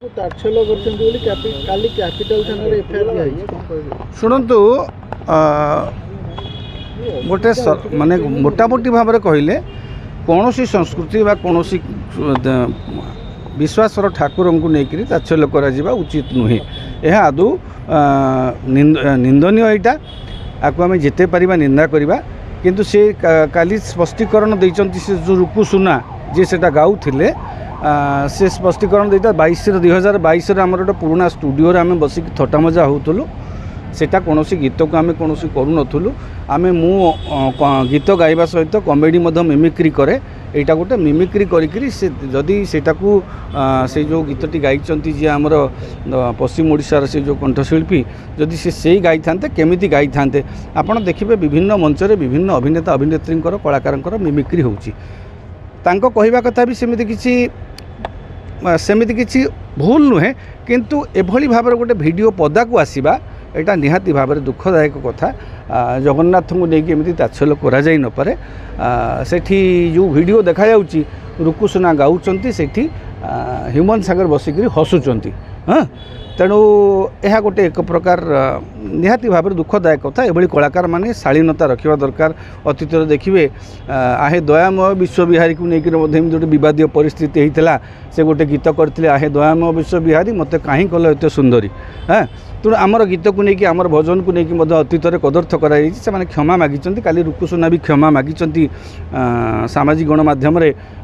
शुणु गोटे माने मोटामोटी भाव में कहले कौन सी संस्कृति बा कौन सी विश्वासर ठाकुर को लेकर तात्सल्य करा उचित नुहे। यह आदौ निंदनीय यहाँ आपको आम जिते पारिबा निंदा करवा किंतु से काली स्पष्टीकरण देइचंती से जो रुकु सुना जे सेटा गाउथिले से स्पष्टीकरण देता 2022 आम गोटे पुराना स्टूडियो आम बसिक थटा मजा होतलु सेटा कौन गीत को आम कौन करूँ आम मु गीत गाइबा सहित कॉमेडी मिमिक्री करे यहाँ गोटे मिमिक्री करी से जदि सेटाकू से जो गीतटी गाइचंती जे आमर पश्चिम ओडिशार से जो कंठशिल्पी जदि से गाई था केमिति गाई था आपड़ देखिए विभिन्न मंचरे विभिन्न अभिनेता अभिनेत्री कलाकार मिमिक्री होची तांको कहवा कथा भी सेमिति किछि भूल नुहे किंतु एभली भाव गोटे वीडियो पदा को आसीबा एटा निहाती भाव में दुखदायक कथा। जगन्नाथ को लेकिन एमती तात्सल्य करा जाई न पारे सेठी जो वीडियो देखा जाउची रुकुसुना गाउचंती सेठी ह्यूमन सागर बसिक हसुचंती। हाँ तेणु यह गोटे एक प्रकार निहाती भाव में दुखदायक कथा। एभली कलाकार माने शालीनता रखा दरकार। अतीत देखिए आहे दयामय विश्वविहारी को लेकिन गोटे विवादीय परिस्थिति होता से गोटे गीत करते आहे दयामय विश्वविहारी मत कहीं कल एत सुंदरी। हाँ तेणु आमर गीत को लेकिन आमर भजन को लेकिन अतीत कदर्थ कराई से क्षमा मागिचंती। काली रुकुसुना भी क्षमा मागिचंती सामाजिक गणमाध्यम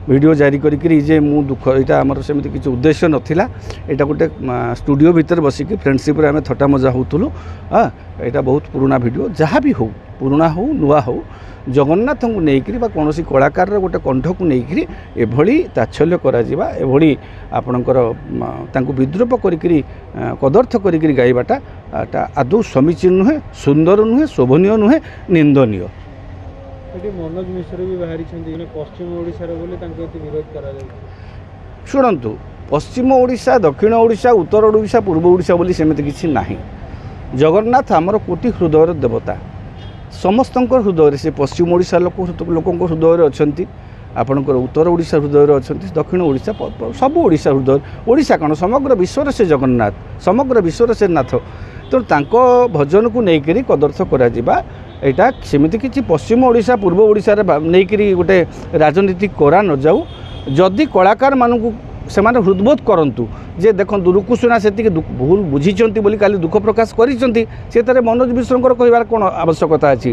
वीडियो जारी करी जे मु दुख यहाँ आमर सेमती किसी उद्देश्य नथिला एटा गोटे स्टूडियो भीतर बसिक फ्रेंडशिप आम थटा मजा होतलु। हाँ यहाँ बहुत पुराना वीडियो जहाँ भी हो पुराना हो नुआ हो जगन्नाथ को लेकर कौन कलाकार गोटे कंठ को लेकर एभली तात्सल्य करा एभली आपणकर तांको विद्रूप करी कदर्थ करी गाइबाटा आदौ समीचीन नुहे सुंदर नुहे शोभनीय नुहे निंदनीय। मनोज मिश्र भी बाहरी पश्चिम ओडिशा विरोध करा शुणु पश्चिम ओडिशा दक्षिण ओडिशा उत्तर ओडिशा पूर्व ओडिशा बोली सेमती किछि नाही। जगन्नाथ आमर कोटि हृदय देवता समस्त हृदय से पश्चिम ओडिशा लोक हृदय अच्छा आपणकर उत्तर ओडिशा हृदय अच्छा दक्षिण ओडिशा सब ओडिशा हृदय ओडिशा कौन समग्र विश्व से जगन्नाथ समग्र विश्व से नाथ तेणु तांको भजन को लेकर कदर्थ करा यहाँ सेमती किसी पश्चिम ओडिशा पूर्व ओडिशा नहीं गोटे राजनीति करा न जाऊ जदि कलाकार मानू से हृदबोध करंतु जे देखो रुकुसुना से भूल बुझीचंती बोली काली दुख प्रकाश करिसंती से मनोज मिश्र कहबार कौन आवश्यकता अच्छी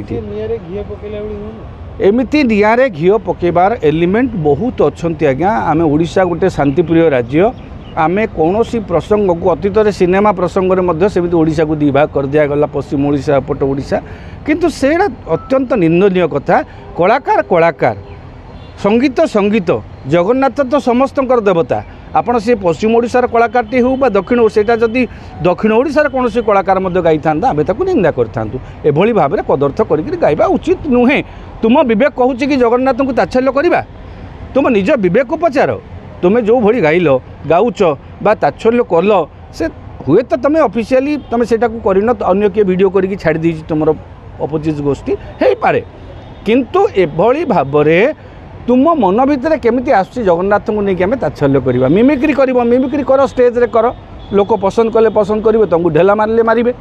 एमती निआरे घी पकेबार एलिमेंट बहुत अच्छा आज्ञा। आम ओडिशा गोटे शांतिप्रिय राज्य आम कौन प्रसंग को अतीत सिनेमा प्रसंग में सेमती ओडिशा को दी भाग कर दिगला पश्चिम ओडिशा एपट ओडिशा किंतु से अत्यंत निंदनीय कथा। कलाकार कलाकार संगीत संगीत जगन्नाथ तो समस्त देवता आपड़ से पश्चिम ओडिशार कलाकारटी हो दक्षिण ओडिशा जदि दक्षिण ओडिशार कौन कलाकार गाई था आम ताकू निंदा करूँ एभली भाव में कदर्थ करके गाइबा उचित नुहे। तुम विवेक कहूँ कि जगन्नाथ को तात्सल्य करवा तुम निज विवेक को पचार तुम्हें जो भली गाइल गाउच बा तात्सल्य कल से हुए तो तुम ऑफिशियली तुम सेटा को करन अन्य किए वीडियो करके छाड़ी दी तुम अपोजिट गोष्ठी हो पारे किंतु एभली भाव में तुम मन भितर केमिति आसुची जगन्नाथ को लेकिन आम तात्सल्य करवा मिमिक्री कर स्टेज रे कर लोक पसंद कले पसंद करेंगे तुमको ढेला मारे मारे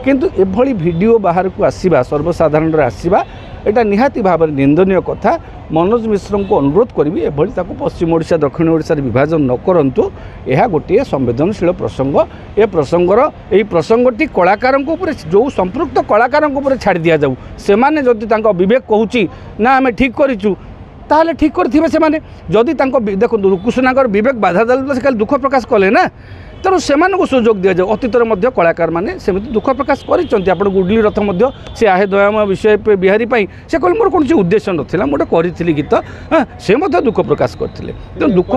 किंतु एभली वीडियो बाहर को आसवा सर्वसाधारण आसवा यहाँ निहाती भाव में निंदनीय कथा। मनोज मिश्र को अनुरोध करी एभली पश्चिम ओडिशा दक्षिण ओडिशा विभाजन न करंतु यह गोटे संवेदनशील प्रसंग ए प्रसंगर यही प्रसंगटी कलाकार जो संपृक्त कलाकार छाड़ दि जाऊ से जदि विवेक कहूँ ना आम ठीक करूँ ताहले ठीक करेंगे से जदि देखो रुकुसुना विवेक बाधा देला से दुख प्रकाश कले ना तेणु से सुजोग दि जाऊ। अतीत कलाकार मैंने सेमती दुख प्रकाश कर गुडली रथ से आहे दयामय विषय पे बिहारी से कहले मोर कौन उद्देश्य नाला गोटे करी गीत हाँ से दुख प्रकाश करते दुख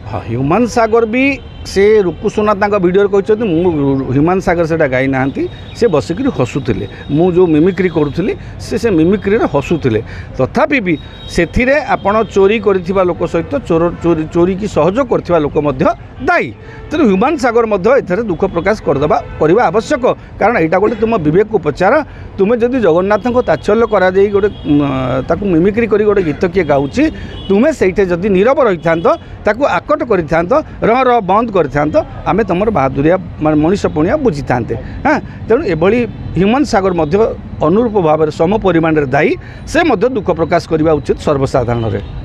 हाँ ह्यूमन सागर भी से रुकुसुना भिडियो कहते ह्यूमान सागर से गाई ना से बसिक हसुले मु जो मिमिक्री करुली से मिमिक्री हसुले तथापि भी से आपण चोरी कर लोक सहित चोरी की सहयोग कर लोक दायी तेणु ह्यूमान सागर ए दुख प्रकाश करदे आवश्यक कारण यहाँ गोटे तुम विवेक को पचार तुम्हें जदि जगन्नाथ को ताच्छल्य करा गोटे मिमिक्री कर गोटे गीत किए गाँची तुम्हें से जदि नीरव रही था आकट कर रह बंद कर आम तुम बहादुरिया मनीष पुणिया बुझी था हाँ तेणु एभली ह्यूमान सागर अनुरूप भाव में सम परिमाण दायी से दुख प्रकाश करने उचित सर्वसाधारण।